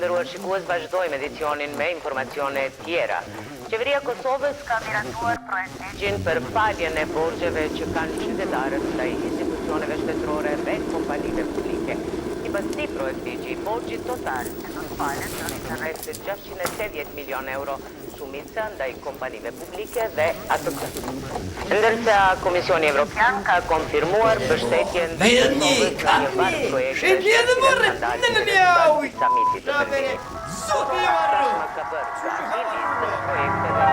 nderuar shikues, vazhdojmë edicionin me informacione tjera. Qeveria e Kosovës ka miratuar projektin për faljen e borxheve që kanë qytetarët ndaj institucioneve shtetërore dhe kompanive publike. Sipas këtij projekti, borxhi total që do të falet është rreth 680 milionë euro, shumica ndaj kompanive publike dhe ATK. Ndërsa Komisioni Evropian ka konfirmuar mbështetjen e Kosovës në një varg projekte samitit të Berlinit. Ka bërë projekte dhe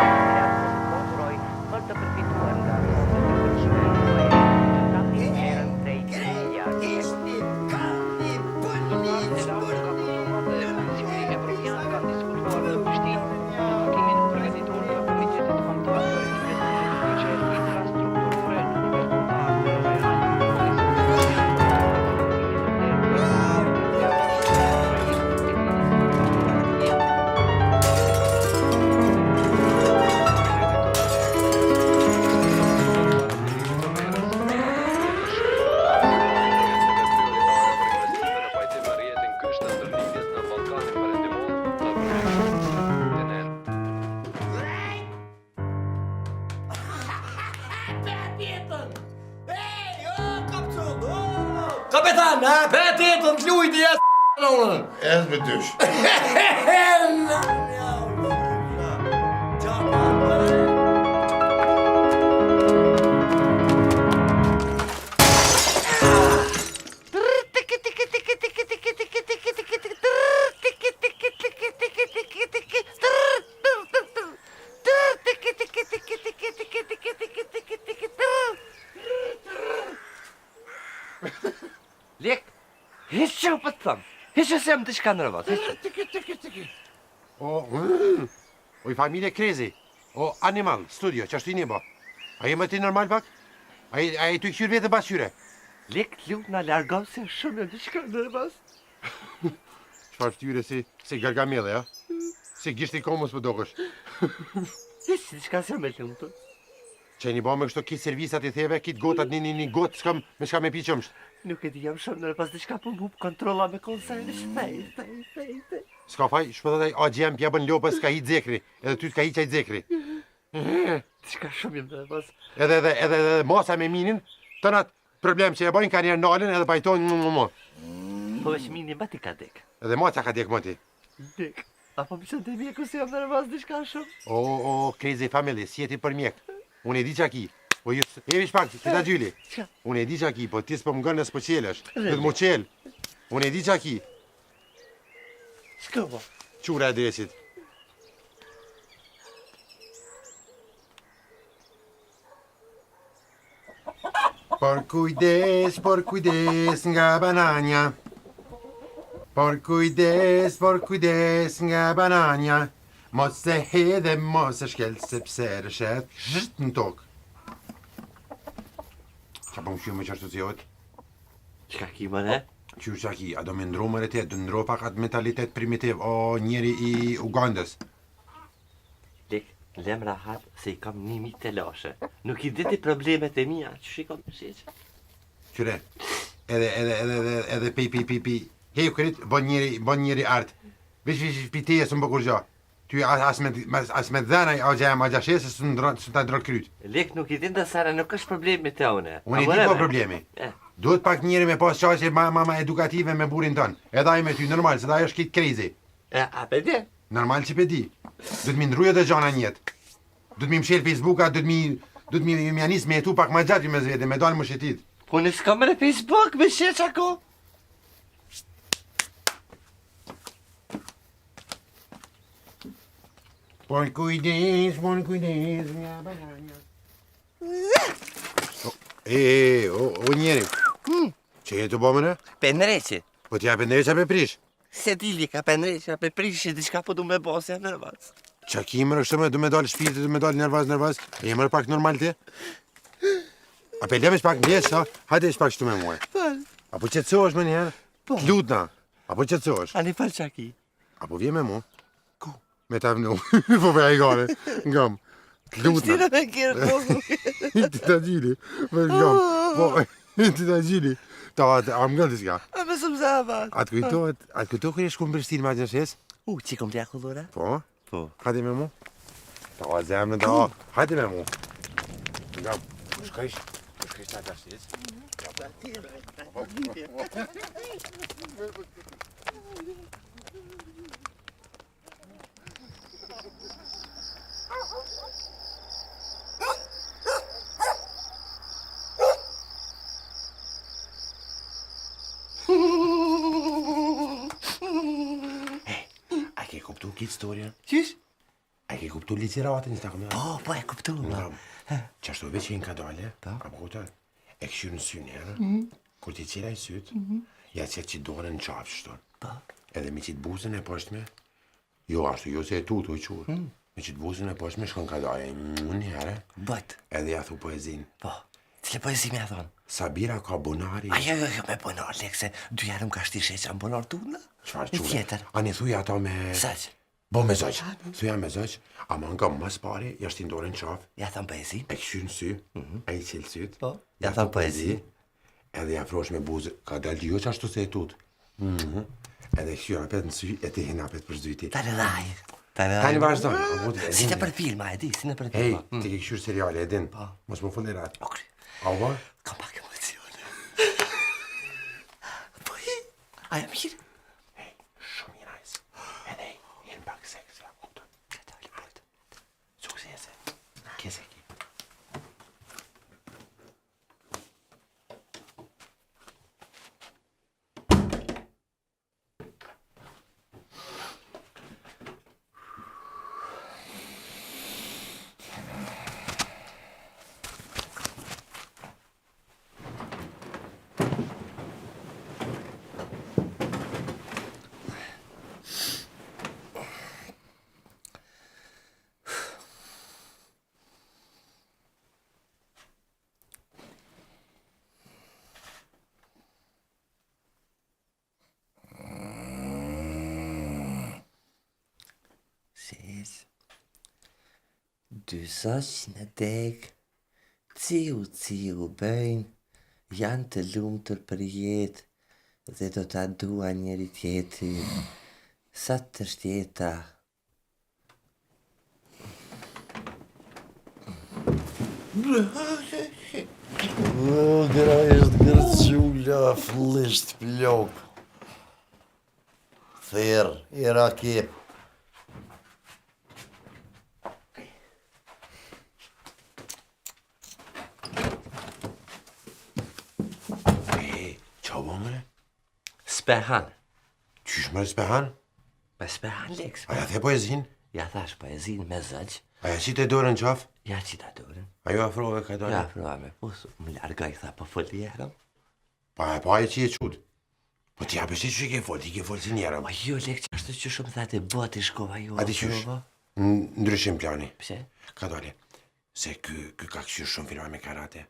kontroj për të përfituar nga Kapetan, bet jetën t'lujti jes në Ez me dysh. Lek, hiç që për të thëmë, hiç që sem të shka nërëvat, O i familje Krezi, o animal, studio, që ashtu i një bo. A je më ti normal pak? A je të i këshyrë vetë basqyre? Lek, t'lut në largon se shumë të shka nërëvat. Shfar ftyre si Gargamelle, ja? Si gisht i komës për dokësh. Hiç të shka sem me të më të. Që një bo me kështu kitë servisat i theve, kitë gotat një gotë, me shka me pi qëmsht. Nuk e di jam shumë nërëpas të shka për më hupë kontrola me konsernë, shpej. Ska faj, shpëtët a gjem pjabën lopës ka hi dzekri, edhe ty t'ka hi qaj dzekri. Të shka shumë jam nërëpas. Edhe masa me minin, tënat problem që e bojnë ka njerë nalën edhe pajtojnë më. Po veç minin ba ti ka dek. Edhe masa ka dek më ti. Dek, apo më që të mjeku si jam nërëpas të shka shumë. O, Crazy Family, si jeti për mjek. Unë e di që aki. Po just, evi shpak, këta gjyli. Unë e di që aki, po tis për më gënë nësë po qelesh. Këtë më qelë. Unë e di që aki. Shko po? Qura adresit. Por kujdes nga bananja. Por kujdes nga bananja. Mos se hedhe, mos se shkel, sepse rëshet zhët në tokë. Qa po më shumë që ashtu zjot? Qka ki më ne? Qa ki, a do me ndro më rete, do ndro pak atë mentalitet primitiv, o njeri i Ugandës. Lek, lem rahat se i kam 1000 telashe. Nuk i diti problemet e mija, që shikon më sheqë. Qyre, edhe pi, heju kërit, bon njeri artë. Vish piteje së më bëkur gja. Ty as me dhenaj a gjem a gjashesë së të ndrot kryt. Lek, nuk i din të sara, nuk është problemi të une. Unë i di po problemi. Duhet pak njeri me pas qaqe mama edukative me burin tënë. Edhe aj me ty normal, se da është kitë Crazy. A pe di? Normal që pe di. Duhet mi ndruja dhe gjana njetë. Duhet mi mshel Facebooka, duhet mi janis me jetu pak ma gjatë me zvete, me dalë më shetit. Po në s'ka me Facebook, me sheq ako? Por kujdes nga bananja. O njeri. Që jetu bo më në? Penreqe. Po t'ja pendereqa pe prish? Se dili ka penreqe, pe prish, diçka po du me bosja nërëvac. Qa ki mërë kështë me du me dalë shpirti, du me dalë nervaz. E mërë pak normal ti? A pe lem pak mjesh, ha? Hajde pak shtu me muaj. Fal. Apo qetësohesh më njëherë? Po. T'lutna. Apo qetësohesh? Ani fal qa ki. Apo vje me mu? Ku? Me ta vnu. Po me a i gane. Ngam. T'lutna. Shtira me kjerë po. Ti ta gjili. Ngam. Po, ti ta gjili. Ta, am gëllë t'i s'ka. A me së shumë zavat. Atë kujtohet kër e shku në Prishtinë me gjashjes? Që kom t'ja kullura? Po? Po. Hajde me mu. Ta zemrën da. Hajde me mu. Nga, shkajsh ta gjashjes. A ke kuptu këtë historien? Qysh? A ke kuptu literatin që ta kom Po, e kuptu. Qashtu veç e në ka dale, apo kupton, e këshyrë në sy njerë, kur ti qira i sytë, ja qëtë që dorën në qafë shton. Edhe me qitë buzën e poshtme, jo ashtu, jo se e tutu i qurë, me qitë buzën e poshtme shkon ka dale, njerë, edhe ja thu poezin. Po, cile poezi me a thonë? Sabira ka bonari... Jo, me bonar, lekse, dy jarëm ka shti sheqa në bonar tuna. Qfar Me qure? tjetër. Ani thuja ata me... Saq, Bo me zëq, thuja me zëq, ama nga mas pari, jashtë i ndore në qafë, ja thonë poezi. e këshyrë në sy, e i qilë sytë, Po, ja thonë poezi. edhe ja frosh me buzë, ka dalë jo që ashtu se e tutë. Edhe këshyrë apet në sy, e ti hin apet për zdyti. Tani dhaj. Tani vazhdojnë, Si në për filma, e di, si në për Hej, filma. ti ke këshyrë seriale, e din, mos më follerat. Okri, A va? kam pak emocione. Po, a jam mirë? Shumë i nice. Edhe, hin pak seks, ja kupton. Suksese. Kese ki. Shesh, dy soq në dek, ciu bëjnë, janë të lumtur për jetë dhe do ta dua njëri tjetrin, sa të shtjeta. Gra është gërqula, flisht plok. Therë, i rakip. Qa bo mëre? Spehan. Qysh mëre spehan? Me spehan leks. Aja the poezin? Ja thash poezin me zëq, Aja qite dorën në qafë? ja qita dorën. Ajo afrove ka dole? Ja prova me pus, më largoj tha po foli herëm. Pa e që e qut. Po ti apështi që i ke fol, ti ke fol si njerëm. Ma jo lek që ashtu që shumë thate boti shkova jo. A di qysh? aprova. Ndryshim plani. Pse? Ka dole. Se ky ka këshyrë shumë filma me karate.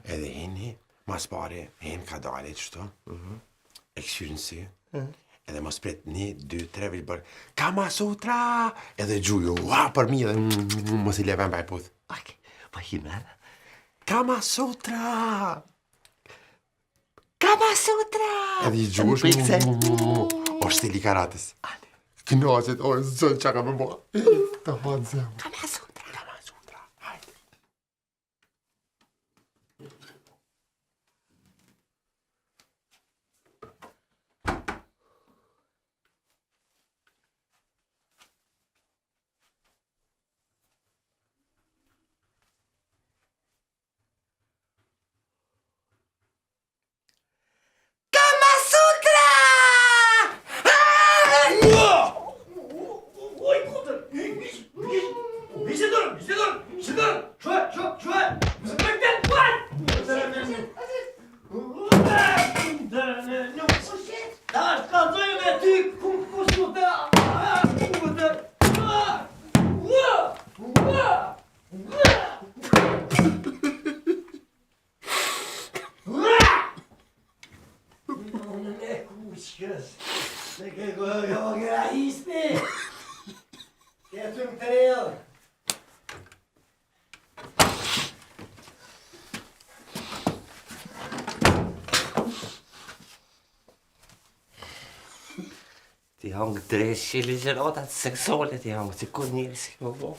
Edhe hini, mas pare, hin ka dole qështu. E këshyrë në sy. Edhe mos pret 1, 2, 3 vil bërë Kama Sutra! Edhe gjuju, për mi edhe mos i leven pa e puth. Ok, po himna. Kama Sutra! Kama Sutra! Edhe i gjush, Pikse. o stili karatës. Knaqet, o zën që ka me bo. Ta hatë zemë. Kama Sutra. Kama Sutra, hajde. Kama Sutra! hangë dresh, ligjëratat seksole ti hangë, si kur njëri si më bo.